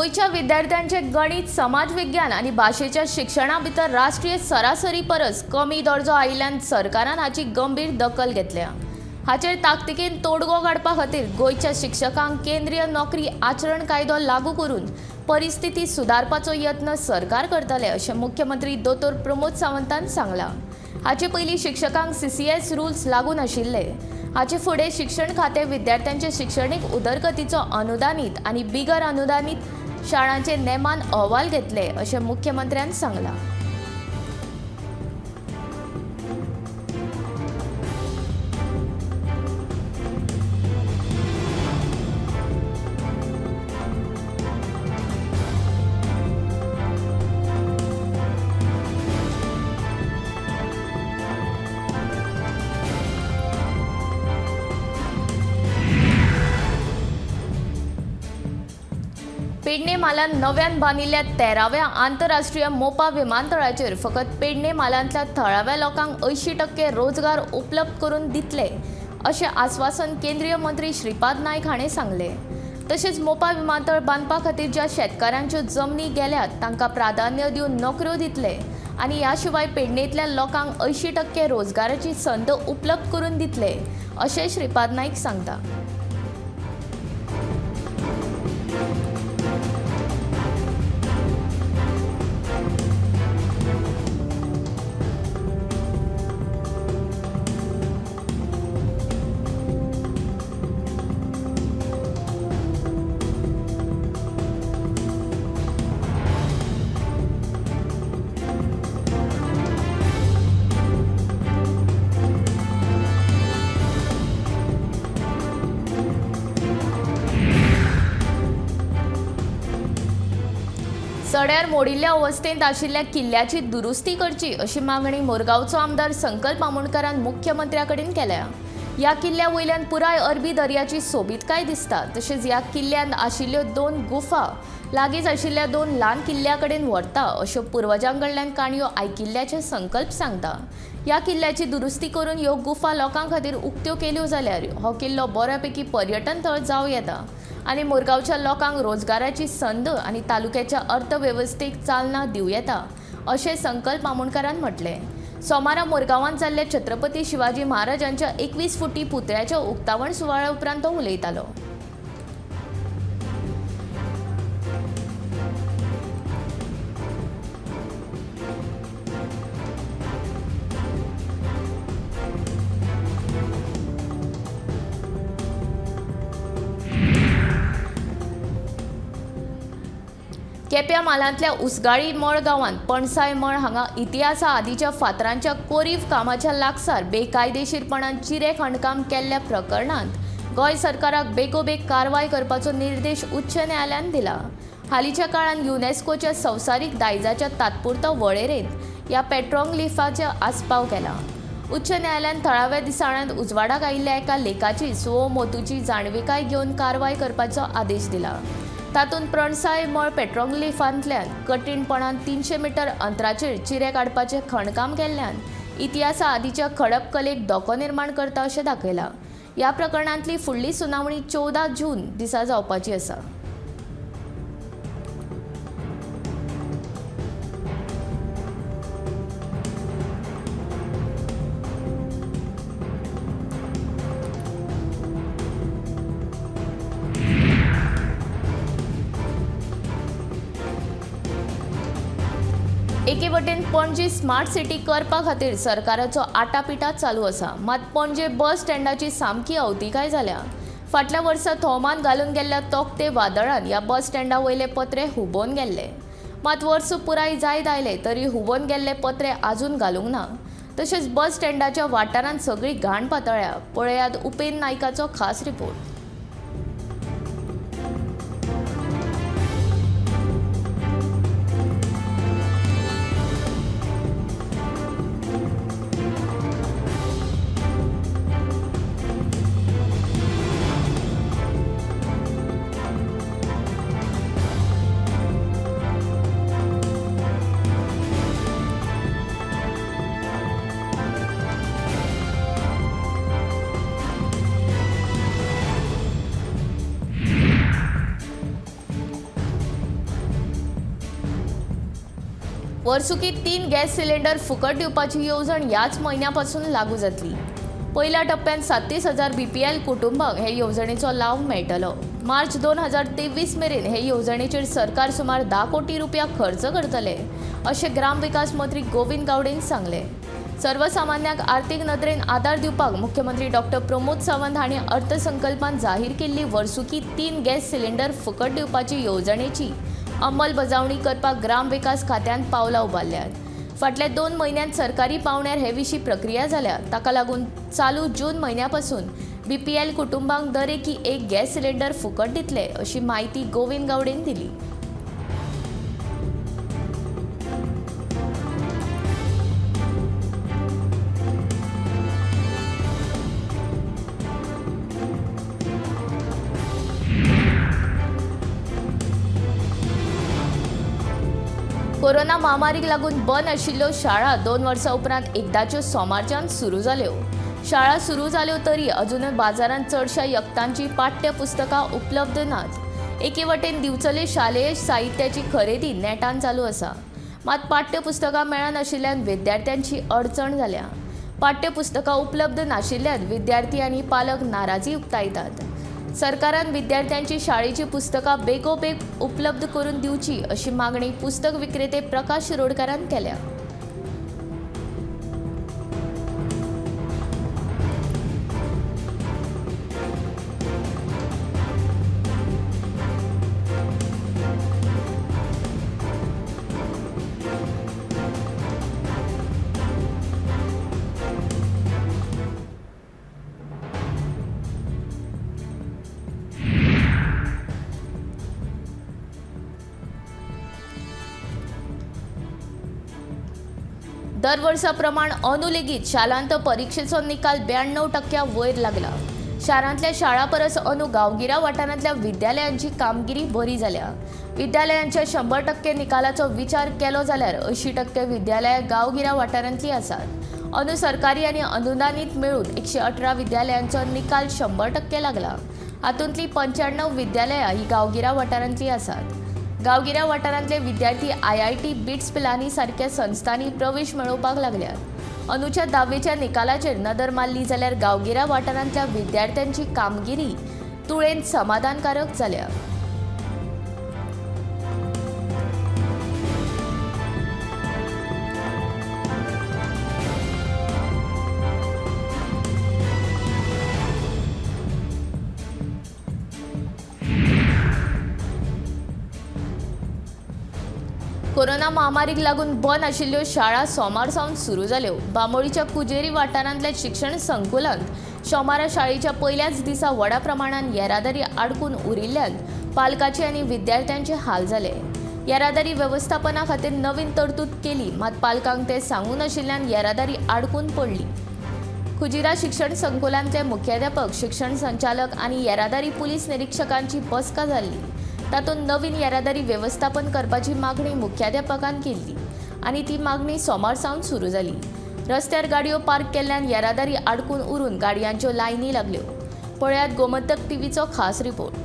गोयच्या विद्यार्थ्यांचे गणित, समाज विज्ञान आणि भाषेच्या शिक्षणा भितर राष्ट्रीय सरासरी परस कमी दर्जो आयिल्ल्यान सरकारान हाची गंभीर दखल घेतल्या। हाचेर ताकतिकेन तोडगो काडपा खातीर गोयच्या शिक्षकांक केंद्रीय नोकरी आचरण कायदो लागू करून परिस्थिती सुदारपाचो यत्न सरकार करतले अशें मुख्यमंत्री दोतोर प्रमोद सावंतान सांगलां। हाचे पयलीं शिक्षकांक CCS रूल्स लागू नाशिल्ले। हाचे फुडें शिक्षण खातें विद्यार्थ्यांचे शिक्षणीक उदरगतीचो अनुदानीत आनी बिगर अनुदानीत शाळांचे नेमान अहवाल घेतले अशें मुख्यमंत्र्यान सांगलां। पेडणे मालान नव्यान बांदिल्ल्या 13व्या आंतरराष्ट्रीय मोपा विमानतळाचेर फकत पेडणे मालांतल्या थळाव्या लोकांक 80% रोजगार उपलब्ध करून दितले अशें आश्वासन केंद्रीय मंत्री श्रीपाद नायक हाणें सांगले। तशेंच मोपा विमानतळ बांदपा खातीर ज्या शेतकारांच्यो जमनी गेल्यात तांकां प्राधान्य दिवन नोकऱ्यो दितले आनी ह्या शिवाय पेडणेंतल्या लोकांक 80% रोजगाराची संद उपलब्ध करून दितले अशें श्रीपाद नायक सांगता। सड्यार मोडिल्ल्या अवस्थेंत आशिल्ल्या किल्ल्याची दुरुस्ती करची अशी मागणी मोरगांवचो आमदार संकल्प आमोणकरान मुख्यमंत्र्या कडेन केल्या। ह्या किल्ल्या वयल्यान पुराय अरबी दर्याची सोबीतकाय दिसता। तशेंच ह्या किल्ल्यान आशिल्ल्यो 2 गुफा लागींच आशिल्ल्या 2 ल्हान किल्ल्या कडेन व्हरता अश्यो पुर्वजां कडल्यान काणयो आयकिल्ल्याचे संकल्प सांगता। ह्या किल्ल्याची दुरुस्ती करून ह्यो गुफा लोकां खातीर उक्त्यो केल्यो जाल्यार हो किल्लो बऱ्यापैकी पर्यटन थळ जावं येता आनी मोरगांवच्या लोकांक रोजगाराची संद आनी तालुक्याच्या अर्थवेवस्थेक चालना दिवं येता अशें संकल्प आमोणकरान म्हटलें। सोमारा मोरगांवांत जाल्ल्या छत्रपती शिवाजी महाराजांच्या 21 फुटी पुतळ्याच्या उक्तावण सुवाळ्या उपरांत तो उलयतालो। केप्यां मालांतल्या उसगाळी मळ गांवांत पणसाय मळ हांगा इतिहासा आदींच्या फातरांच्या कोरीव कामाच्या लागसार बेकायदेशीरपणान चिरे खणकाम केल्ल्या प्रकरणांत गोंय सरकाराक बेगोबेग कारवाय करपाचो निर्देश उच्च न्यायालयान दिला। हालींच्या काळान युनेस्कोच्या संवसारीक दायजाच्या तात्पुरत्या वळेरेंत ह्या पेट्रोग्लिफाचो आस्पाव केला। उच्च न्यायालयान थळाव्या दिसाळ्यांत उजवाडाक आयिल्ल्या एका लेखाची सुओ मोतूची जाणविकाय घेवन कारवाय करपाचो आदेश दिला। तातूंत पणसाय मळ पेट्रोग्लिफांतल्यान कठीणपणान 300 मीटर अंतराचेर चिरे काडपाचें खणकाम केल्ल्यान इतिहासा आदींच्या खडप कलेक धोको निर्माण करता अशें दाखयलां। ह्या प्रकरणांतली फुडली सुनावणी 14 जून दिसा जावपाची आसा। एके वटेन पणजी स्मार्ट सिटी करपा खातीर सरकाराचो आटापिटा चालू आसा, मात पणजे बस स्टँडाची सामकी अवतिकाय जाल्या। फाटल्या वर्सा थोमान घालून गेल्ल्या तोक्ते वादळान ह्या बस स्टँडा वयले पत्रे हुबोवन गेल्ले, मात वर्स पुराय जायत आयले तरी हुबोवन गेल्ले पत्रे आजून घालूंक ना। तशेंच बस स्टँडाच्या वाठारांत सगळी घाण पातळ्या। पळयात उपेन नायकाचो खास रिपोर्ट। वर्सुकी 3 गॅस सिलेंडर फुकट दिवपाची येवजण याच म्हयन्यापासून लागू जातली। पहिल्या टप्प्यात 37,000 BPL कुटुंबांक हे येवजणेचो लाव मेळटलो। मार्च 2023 मेरेन हे येवजणेचेर सरकार सुमार 10 कोटी रुपया खर्च करतले, अशें ग्रामविकास मंत्री गोविंद गावडेन सांगले। सर्वसामान्यांक आर्थीक नदरेन आदार दिवपाक मुख्यमंत्री डॉ. प्रमोद सावंत हांणी अर्थसंकल्पांत जाहीर केल्ली वर्सुकी 3 गॅस सिलेंडर फुकट दिवपाची येवजणेची अंमलबजावणी करपाक ग्रामविकास खात्यान पावलां उबारल्यात। फाटल्या 2 म्हयन्यांत सरकारी पावण्यार हे विशीं प्रक्रिया जाल्या, ताका लागून चालू जून म्हयन्यापासून BPL कुटुंबांक दरेकी एक गॅस सिलेंडर फुकट दितले, अशी माहिती गोविंद गावडेन दिली। कोरोना महामारीक लागून बंद आशिल्ल्यो शाळा 2 वर्सां उपरांत एकदाच्यो सोमारच्यान सुरू जाल्यो। शाळा सुरू जाल्यो तरी अजूनय बाजारांत चडशा यक्तांची पाठ्यपुस्तकां उपलब्ध नात। एके वटेन दिवचले शालेय साहित्याची खरेदी नेटान चालू आसा, मात पाठ्यपुस्तकां मेळनाशिल्ल्यान विद्यार्थ्यांची अडचण जाल्या। पाठ्यपुस्तकां उपलब्ध नाशिल्ल्यान विद्यार्थी आनी पालक नाराजी उक्तायतात। सरकारान विद्यार्थ्यांची शाळेची पुस्तकां बेगोबेग उपलब्ध करून दिवची, अशी मागणी पुस्तक विक्रेते प्रकाश शिरोडकारान केल्या। दर वर्सा प्रमाण अंदू लेगीत शालांत परीक्षेचो निकाल 92% वयर लागला। शारांतल्या शाळा परस अंदू गांवगिऱ्या वाठारांतल्या विद्यालयांची कामगिरी बरी जाल्या। विद्यालयांच्या 100% निकालाचो विचार केलो जाल्यार 80% विद्यालयां गांवगिऱ्या वाठारांतलीं आसात। अंदू सरकारी आनी अनुदानीत मेळून 118 विद्यालयांचो निकाल 100% लागला। हातूंतलीं 95 विद्यालयां ही गांवगिऱ्या वाठारांतलीं आसात। गांवगिऱ्या वाठारांतले विद्यार्थी IIT बिट्स पिलानी सारख्या संस्थांनी प्रवेश मेळोवपाक लागल्यात। अंदूच्या 10वेच्या निकालाचेर नदर मारली जाल्यार गांवगिऱ्या वाठारांतल्या विद्यार्थ्यांची कामगिरी तुळेन समाधानकारक जाल्या। कोरोना महामारीक लागून बंद आशिल्ल्यो शाळा सोमार सावन सुरू जाल्यो। बांबोळीच्या कुजेरी वाठारांतल्या शिक्षण संकुलांत सोमारा शाळेच्या पयल्याच दिसा व्हडा प्रमाणात येरादारी आडकून उरिल्ल्यान पालकांचे आनी विद्यार्थ्यांचे हाल जाले। येरादारी वेवस्थापना खातीर नवीन तरतूद केली, मात पालकांक ते सांगून आशिल्ल्यान येरादारी आडकून पडली। कुजिरा शिक्षण संकुलांतले मुख्याध्यापक, शिक्षण संचालक आनी येरादारी पुलीस निरीक्षकांची बसका जाल्ली। तातूंत नवीन येरादारी वेवस्थापन करपाची मागणी मुख्याध्यापकान केल्ली आनी ती मागणी सोमार सावन सुरू जाली। रस्त्यार गाडयो पार्क केल्ल्यान येरादारी आडकून उरून गाडयांच्यो लायनी लागल्यो। पळयात गोमंतक टीव्हीचो खास रिपोर्ट।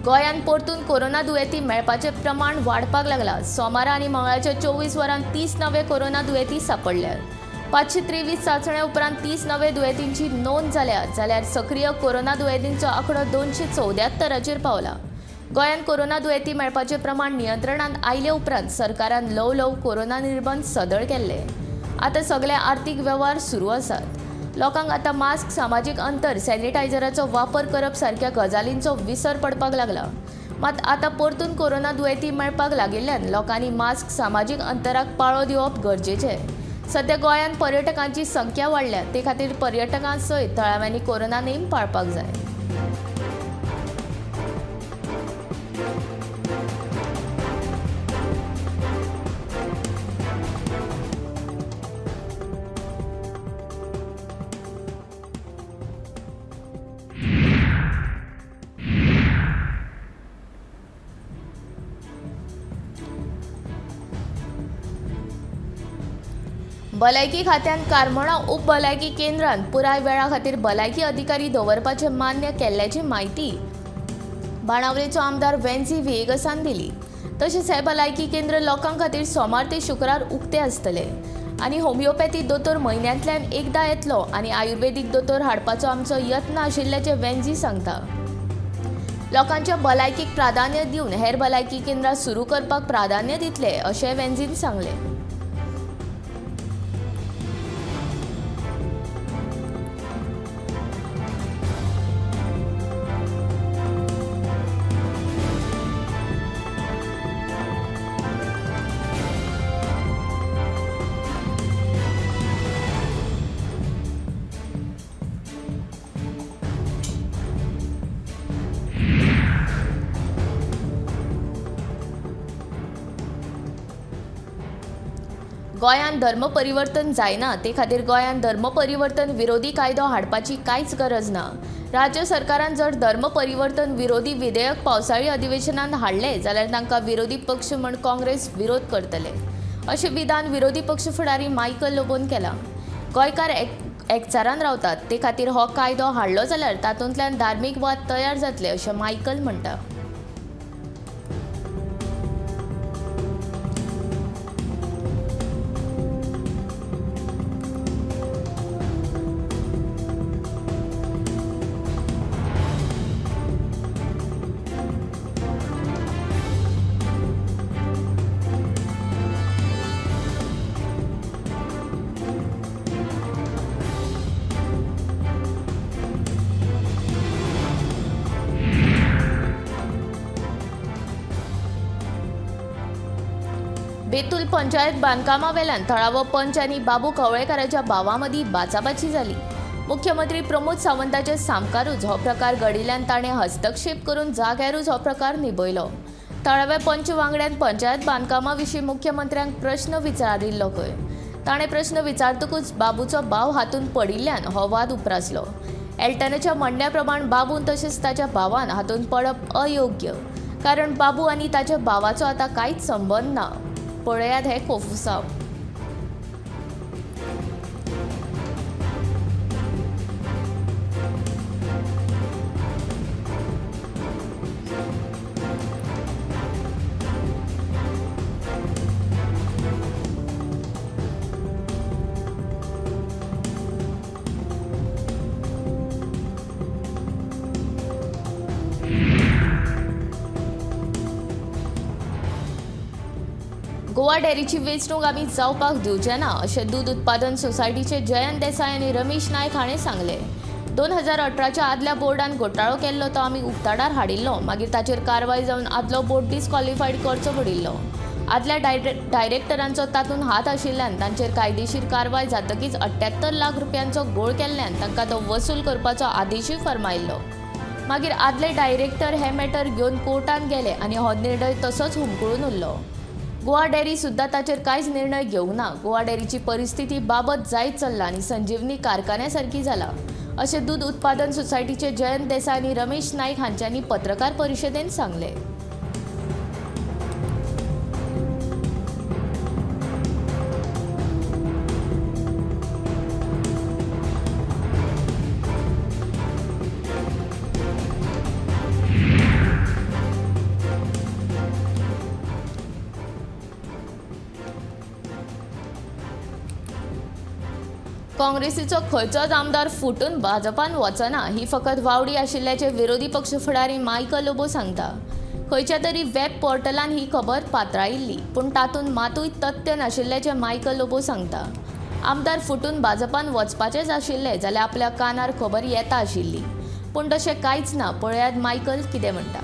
गोंयांत परतून कोरोना दुयेंती मेळपाचें प्रमाण वाडपाक लागला। सोमारा आनी मंगळारच्या 24 वरांत 30 नवे कोरोना दुयेंती सांपडल्यात। 523 चांचण्या उपरांत 30 नवे दुयेंतींची नोंद जाल्या, जाल्यार सक्रिय कोरोना दुयेंतींचो आंकडो 274 पावला। गोंयांत कोरोना दुयेंती मेळपाचें प्रमाण नियंत्रणांत आयले उपरांत सरकारान ल्हव कोरोना निर्बंध सदळ केल्ले। आतां सगळे आर्थीक वेव्हार सुरू आसात। लोकांक आतां मास्क, सामाजीक अंतर, सॅनिटायझराचो वापर करप सारक्या गजालींचो विसर पडपाक लागला। मात आतां परतून कोरोना दुयेंती मेळपाक लागिल्ल्यान लोकांनी मास्क, सामाजीक अंतराक पाळो दिवप गरजेचें। सध्या गोंयांत पर्यटकांची संख्या वाडल्या, ते खातीर पर्यटकां सयत थळाव्यांनी कोरोना नेम पाळपाक जाय। भलायकी खात्यान कारमोणा उप भलायकी केंद्रात पुराय वेळा खातीर भलायकी अधिकारी दवरपाचें मान्य केल्ल्याची माहिती बाणावलेचो आमदार वेन्सी व्हिएगसान दिली. तशेंच हे भलायकी केंद्र लोकां खातीर सोमार ते शुक्रार उक्ते आसतले आनी होमिओपॅथी दोतोर म्हयन्यांतल्यान एकदां येतलो आनी आयुर्वेदीक दोतोर हाडपाचो आमचो यत्न आशिल्ल्याचें वेन्सी सांगता. लोकांच्या भलायकीक प्राधान्य दिवन हेर भलायकी केंद्रां सुरू करपाक प्राधान्य दितले अशें वेन्सीन सांगलें. गोंयांत धर्म परिवर्तन जायना ते खातीर गोंयांत धर्म परिवर्तन विरोधी कायदो हाडपाची कांयच गरज ना. राज्य सरकारान जर धर्म परिवर्तन विरोधी विधेयक पावसाळी अधिवेशनांत हाडले जाल्यार तांकां विरोधी पक्ष म्हण काँग्रेस विरोध करतले अशें विधान विरोधी पक्ष फुडारी मायकल लोबोन केलां. गोंयकार एकचारान रावतात ते खातीर हो कायदो हाडलो जाल्यार तातूंतल्यान धार्मीक वाद तयार जातले अशें मायकल म्हणटा. बेतूल पंचायत बांदकामा वेल्यान थळावो पंच आनी बाबू कवळेकाराच्या भावां मदीं बाचाबाची जाली. मुख्यमंत्री प्रमोद सावंताचे सामकारूच हो प्रकार घडिल्ल्यान ताणें हस्तक्षेप करून जाग्यारूच हो प्रकार निभयलो. थळाव्या पंच वांगड्यान पंचायत बांदकामा विशीं मुख्यमंत्र्यांक प्रश्न विचारिल्लो खंय. ताणें प्रश्न विचारतकूच बाबूचो भाव हातूंत पडिल्ल्यान हो वाद उप्रासलो. एल्टनाच्या म्हणण्या प्रमाण बाबून तशेंच ताच्या भावान हातूंत पडप अयोग्य, कारण बाबू आनी ताच्या भावाचो आतां कांयच संबंद ना. पळयात हे कोफुसांव. गोवा डेअरीची वेंचणूक आमी जावपाक दिवचे ना अशें दूद उत्पादन सोसायटीचे जयंत देसाय आनी रमेश नायक हाणें सांगलें. 2018च्या आदल्या बोर्डान घोटाळो केल्लो तो आमी उक्ताडार हाडिल्लो, मागीर ताचेर कारवाय जावन आदलो बोर्ड डिस्क्वॉलिफायड करचो पडिल्लो. आदल्या डायरेक्टरांचो तातूंत हात आशिल्ल्यान तांचेर कायदेशीर कारवाय जातकीच 78 लाख रुपयांचो घोळ केल्ल्यान तांकां तो वसूल करपाचो आदेशूय फर्मायिल्लो. मागीर आदले डायरेक्टर हे मॅटर घेवन कोर्टांत गेले आनी हो निर्णय तसोच हुमकळून उरलो. गोवा डेअरी सुद्दां ताचेर कांयच निर्णय घेवंक ना. गोवा डेअरीची परिस्थिती बाबत जायत चल्ला आनी संजीवनी कारखान्या सारकी जाला अशें दूद उत्पादन सोसायटीचे जयंत देसाय आनी रमेश नायक हांच्यांनी पत्रकार परिशदेंत सांगलें. काँग्रेसीचो खंयचोच आमदार फुटून भाजपान वचना ही फकत वावडी आशिल्ल्याचे विरोधी पक्ष फुडारी मायकल लोबो सांगता. खंयच्या तरी वेब पोर्टलान ही खबर पातळायिल्ली, पूण तातूंत मातूय तथ्य नाशिल्ल्याचे मायकल लोबो सांगता. आमदार फुटून भाजपान वचपाचेच आशिल्ले जाल्यार आपल्या कानार खबर येता आशिल्ली, पूण तशें कांयच ना. पळयात मायकल कितें म्हणटा.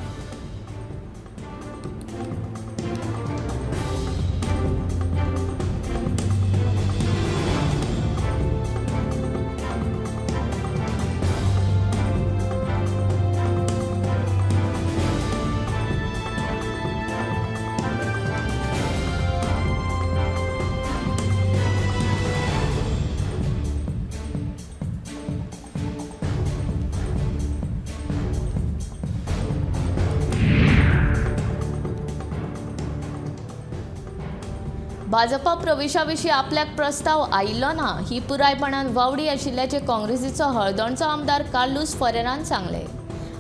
भाजपा प्रवेशाविशीं आपल्याक प्रस्ताव आयिल्लो ना ही पुरायपणान वावडी आशिल्ल्याचे काँग्रेसीचो हळदणचो आमदार कार्लोस फरेरान सांगले.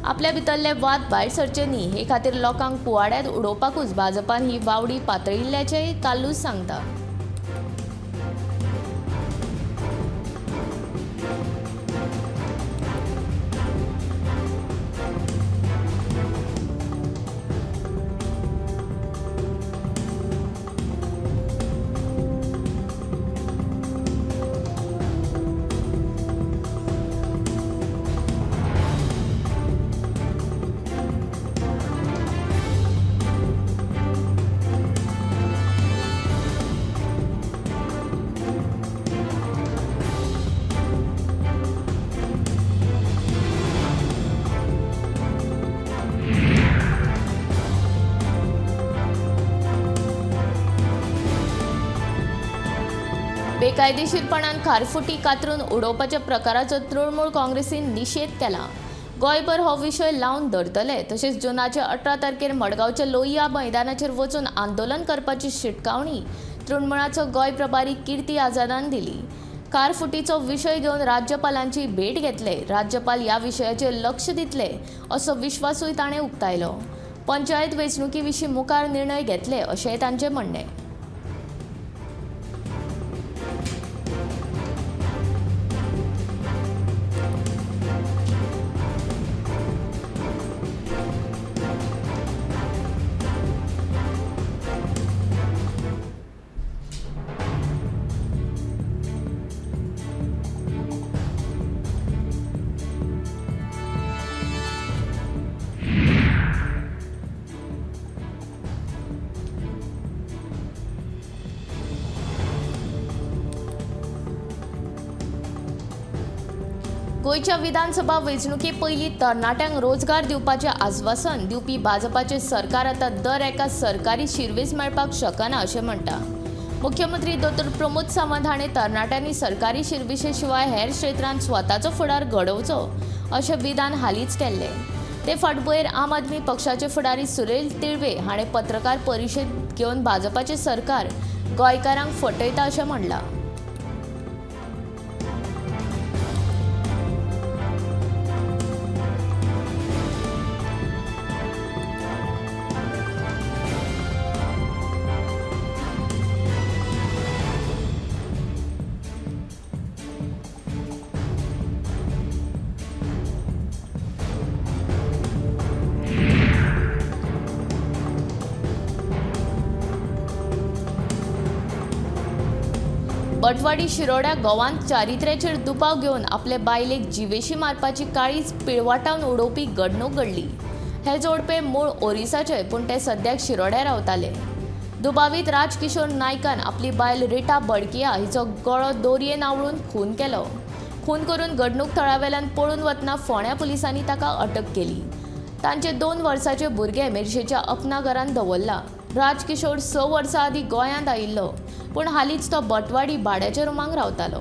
आपल्या भितरले वाद भायर सरचे न्ही हे खातीर लोकांक कुवाड्यात उडोवपाकूच भाजपान ही वावडी पातळिल्ल्याचेय कार्लोस सांगता. बेकायदेशीरपणान खारफुटी कातरून उडोवपाच्या प्रकाराचो तृणमूल काँग्रेसीन निशेध केला. गोंयभर हो विशय लावन धरतले तशेंच जुनाच्या 18 तारखेर मडगांवच्या लोहिया मैदानाचेर वचून आंदोलन करपाची शिटकावणी तृणमूळाचो गोंय प्रभारी कीर्ती आझादान दिली. खारफुटीचो विशय घेवन राज्यपालांची भेट घेतले. राज्यपाल ह्या विशयाचेर लक्ष दितले असो विश्वासूय ताणें उक्तायलो. पंचायत वेंचणुकी विशीं मुखार निर्णय घेतले अशेंय तांचें म्हणणें. गोंयच्या विधानसभा वेंचणुके पयलीं तरणाट्यांक रोजगार दिवपाचें आश्वासन दिवपी भाजपाचें सरकार आतां दर एका सरकारी शिरवेस मेळपाक शकना अशें म्हणटा. मुख्यमंत्री डॉ. प्रमोद सावंत हाणें तरणाट्यांनी सरकारी शिरवेशे शिवाय हेर क्षेत्रांत स्वताचो फुडार घडोवचो अशें विधान हालींच केल्लें. ते फाटभुंयेर आम आदमी पक्षाचे फुडारी सुनील तिळवे हाणें पत्रकार परिशद घेवन भाजपाचें सरकार गोंयकारांक फटयता अशें म्हणलां. बटवाडी शिरोड्या गोवांत चारित्र्याचेर दुबाव घेवन आपले बायलेक जिवेशी मारपाची काळीज पिळवटावन उडोवपी घडणूक घडली. हे जोडपे मूळ ओरिसाचे पूण ते सद्याक शिरोड्या रावताले. दुबावीत राजकिशोर नायकान आपली बायल रिटा बडकिया हिचो गळो दोरयेन आवळून खून केलो. खून करून घडणूक थळावेल्यान पळून वतना फोंड्या पुलिसांनी ताका अटक केली. तांचे 2 वर्साचे भुरगे मेर्शेच्या अपना घरांत दवरला. राजकिशोर 6 वर्सां आदीं गोंयांत आयिल्लो पूण हालींच तो बटवाडी भाड्याच्या रुमांत रावतालो.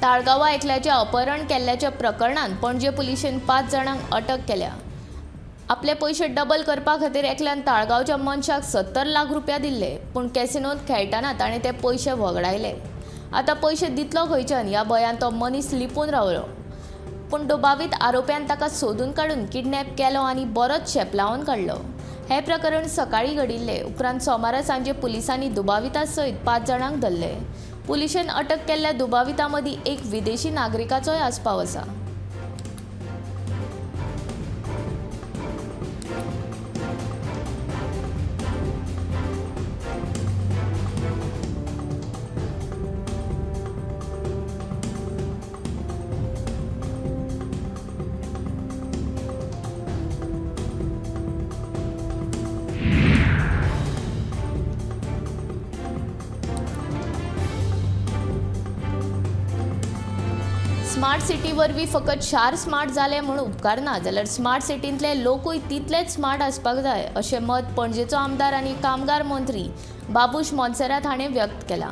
ताळगांवां एकल्याचें अपहरण केल्ल्याच्या प्रकरणांत पणजे पुलिशेन 5 जाणांक अटक केल्या. आपले पयशे डबल करपा खातीर एकल्यान ताळगांवच्या मनशाक 70 लाख रुपया दिल्ले पूण कॅसिनोंत खेळटाना ताणें ते पयशे वगडायले. आतां पयशे दितलो खंयच्यान ह्या भंयान तो मनीस लिपून रावलो पूण दुबावीत आरोप्यान ताका सोदून काडून किडनॅप केलो आनी बरोच शेपलावन काडलो. हे प्रकरण सकाळीं घडिल्ले. उपरांत सोमारा सांजे पुलिसांनी दुबाविता सयत 5 जाणांक धरले. पुलिशेन अटक केल्ल्या दुबावितां मदीं एक विदेशी नागरिकाचोय आस्पाव आसा. स्मार्ट सिटी वरवीं फकत शार स्मार्ट जाले म्हूण उपकारना, जाल्यार स्मार्ट सिटींतले लोकूय तितलेच स्मार्ट आसपाक जाय अशें मत पणजेचो आमदार आनी कामगार मंत्री बाबूश मोन्सेरात हाणें व्यक्त केलां.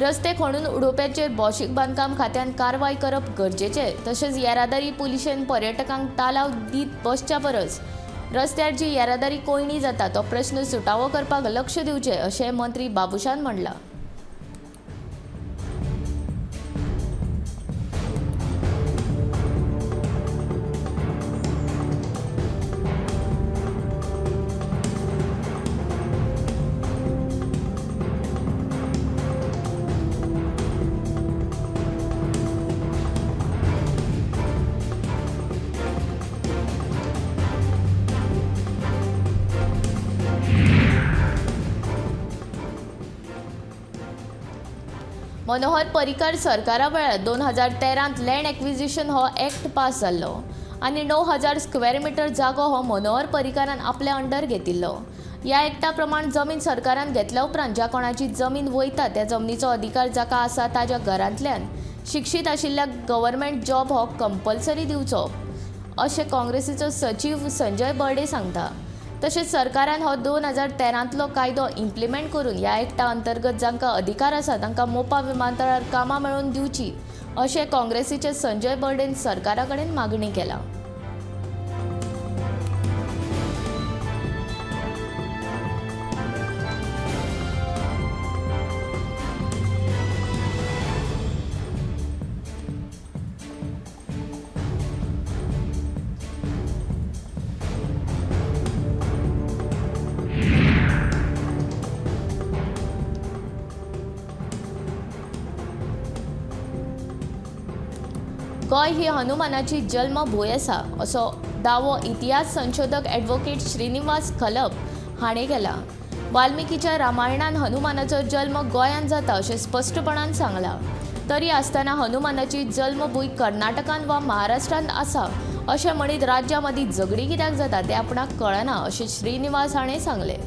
रस्ते खणून उडोवप्याचेर भौशीक बांदकाम खात्यान कारवाय करप गरजेचें, तशेंच येरादारी पुलिशेन पर्यटकांक तालाव दीत बसच्या परस रस्त्यार जी येरादारी कोयणी जाता तो प्रस्न सुटावो करपाक लक्ष दिवचें अशें मंत्री बाबुशान म्हणलां. मनोहर पर्रीकार सरकारा वेळार 2013 लँड एक्विजिशन हो एक्ट पास जाल्लो आनी 9,000 स्क्वेअर मिटर जागो हो मनोहर पर्रीकारान आपल्या अंडर घेतिल्लो. ह्या एक्टा प्रमाण जमीन सरकारान घेतल्या उपरांत ज्या कोणाची जमीन वयता त्या जमनीचो अधिकार जाका आसा ताच्या घरांतल्यान शिक्षीत आशिल्ल्या गव्हर्मेंट जॉब हो कंपल्सरी दिवचो अशें काँग्रेसीचो सचीव संजय बर्डे सांगता. तशेंच सरकारान हो 2013 कायदो इम्प्लिमेंट करून ह्या एक्टा अंतर्गत जांकां अधिकार आसा तांकां मोपा विमानतळार कामां मेळोवन दिवची अशें काँग्रेसीचे संजय बर्डेन सरकारा कडेन मागणी केला. गोंय ही हनुमानाची जल्मभूंय आसा असो दावो इतिहास संशोधक ॲडव्होकेट श्रीनिवास खलप हाणें केला. वाल्मिकीच्या रामायणान हनुमानाचो जल्म गोंयांत जाता अशें स्पश्टपणान सांगलां. तरी आसतना हनुमानाची जल्मभूंय कर्नाटकांत वा महाराष्ट्रांत आसा अशें म्हणीत राज्यां मदीं झगडी कित्याक जाता तें आपणाक कळना अशें श्रीनिवास हाणें सांगलें.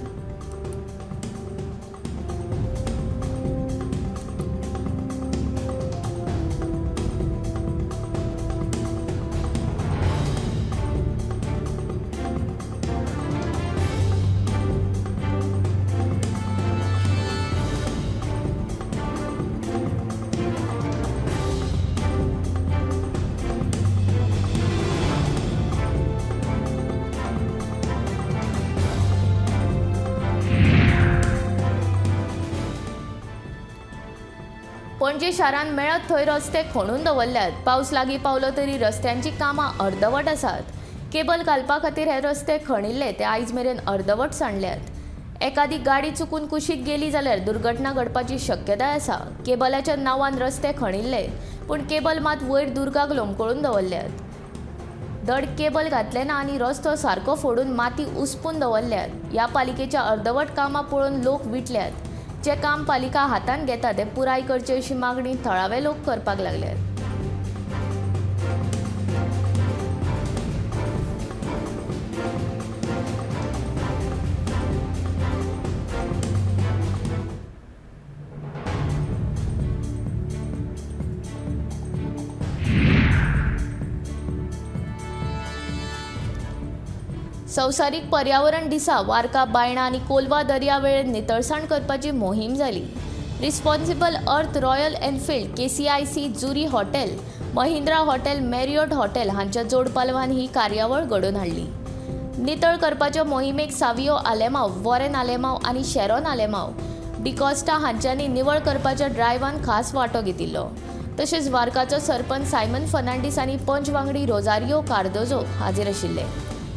पणजे शारांत मेळत थंय रस्ते खणून दवरल्यात. पावस लागीं पावलो तरी रस्त्यांची कामां अर्दवट आसात. केबल घालपा खातीर हे रस्ते खणिल्ले ते आयज मेरेन अर्दवट सांडल्यात. एखादी गाडी चुकून कुशीक गेली जाल्यार दुर्घटना घडपाची शक्यताय आसा. केबलाच्या नांवान रस्ते खणिल्ले पूण केबल मात वयर दुर्गाक लोंबकळून दवरल्यात. धड केबल घातले ना आनी रस्तो सारको फोडून माती उस्पून दवरल्यात. ह्या पालिकेच्या अर्दवट कामां पळोवन लोक विटल्यात. जे काम पालिका हातान घेता ते पुराय करचे अशी मागणी थळावे लोक करपाक लागल्यात. संवसारीक पर्यावरण दिसा वार्का बायणा आनी कोलवा दर्यावेळेर नितळसाण करपाची मोहीम जाली. रिस्पॉन्सिबल अर्थ रॉयल एनफिल्ड KCIC जुरी hotel, Mahindra hotel, Marriott hotel हांच्या जोड पालवान ही कार्यावळ घडोवन हाडली. नितळ करपाच्या मोहिमेक सावियो आलेमांव, वॉरेन आलेमांव आनी शेरोन आलेमांव डिकॉस्टा हांच्यांनी निवळ करपाच्या ड्रायव्हान खास वांटो घेतिल्लो. तशेंच वार्काचो सरपंच सायमन फर्नांडीस आनी पंच वांगडी रोजारियो कार्दोजो हाजीर आशिल्ले.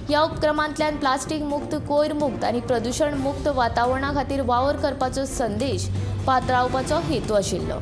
ह्या उपक्रमांतल्यान प्लास्टीक मुक्त, कोयर मुक्त आनी प्रदूषण मुक्त वातावरणा खातीर वावर करपाचो संदेश पातळावपाचो हेतू आशिल्लो.